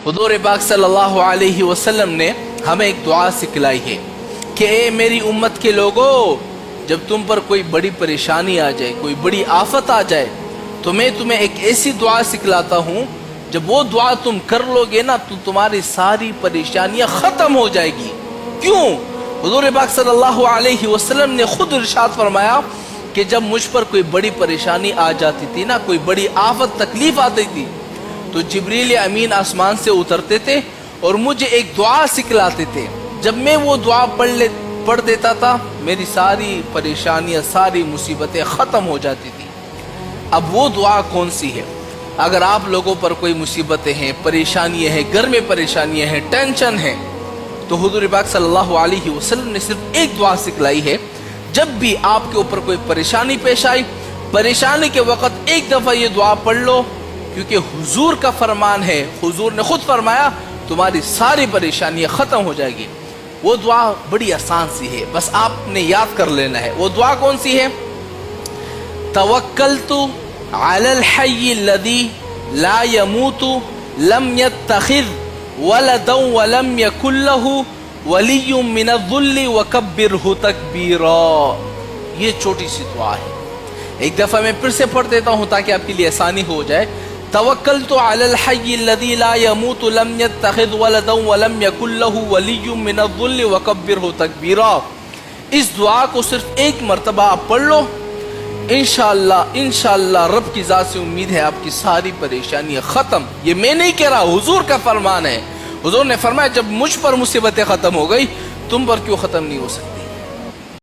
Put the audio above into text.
حضور پاک صلی اللہ علیہ وسلم نے ہمیں ایک دعا سکھلائی ہے کہ اے میری امت کے لوگوں، جب تم پر کوئی بڑی پریشانی آ جائے، کوئی بڑی آفت آ جائے، تو میں تمہیں ایک ایسی دعا سکھلاتا ہوں، جب وہ دعا تم کر لو گے نا تو تمہاری ساری پریشانیاں ختم ہو جائے گی۔ کیوں؟ حضور پاک صلی اللہ علیہ وسلم نے خود ارشاد فرمایا کہ جب مجھ پر کوئی بڑی پریشانی آ جاتی تھی نا، کوئی بڑی آفت تکلیف آتی تھی، تو جبریل امین آسمان سے اترتے تھے اور مجھے ایک دعا سکھلاتے تھے۔ جب میں وہ دعا پڑھ دیتا تھا، میری ساری پریشانیاں، ساری مصیبتیں ختم ہو جاتی تھی۔ اب وہ دعا کون سی ہے؟ اگر آپ لوگوں پر کوئی مصیبتیں ہیں، پریشانیاں ہیں، گھر میں پریشانیاں ہیں، ٹینشن ہے، تو حضور پاک صلی اللہ علیہ وسلم نے صرف ایک دعا سکھلائی ہے۔ جب بھی آپ کے اوپر کوئی پریشانی پیش آئی، پریشانی کے وقت ایک دفعہ یہ دعا پڑھ لو، کیونکہ حضور کا فرمان ہے، حضور نے خود فرمایا تمہاری ساری پریشانیاں ختم ہو جائے گی۔ وہ دعا بڑی آسان سی ہے، بس آپ نے یاد کر لینا ہے۔ وہ دعا کون سی ہے؟ توکلت علی الحی الذی لا يموت لم يتخذ ولدا ولم يكن له ولی من الذل وکبرہ تکبیرا۔ یہ چھوٹی سی دعا ہے، ایک دفعہ میں پھر سے پڑھ دیتا ہوں تاکہ آپ کے لیے آسانی ہو جائے۔ توکلت علی الحی الذی لا يموت لم يتخذ ولدا ولم يكن له ولی من الذل وکبرہ تکبیرا۔ اس دعا کو صرف ایک مرتبہ آپ پڑھ لو، انشاءاللہ رب کی ذات سے امید ہے آپ کی ساری پریشانیاں ختم۔ یہ میں نہیں کہہ رہا، حضور کا فرمان ہے۔ حضور نے فرمایا جب مجھ پر مصیبتیں ختم ہو گئی، تم پر کیوں ختم نہیں ہو سکتی؟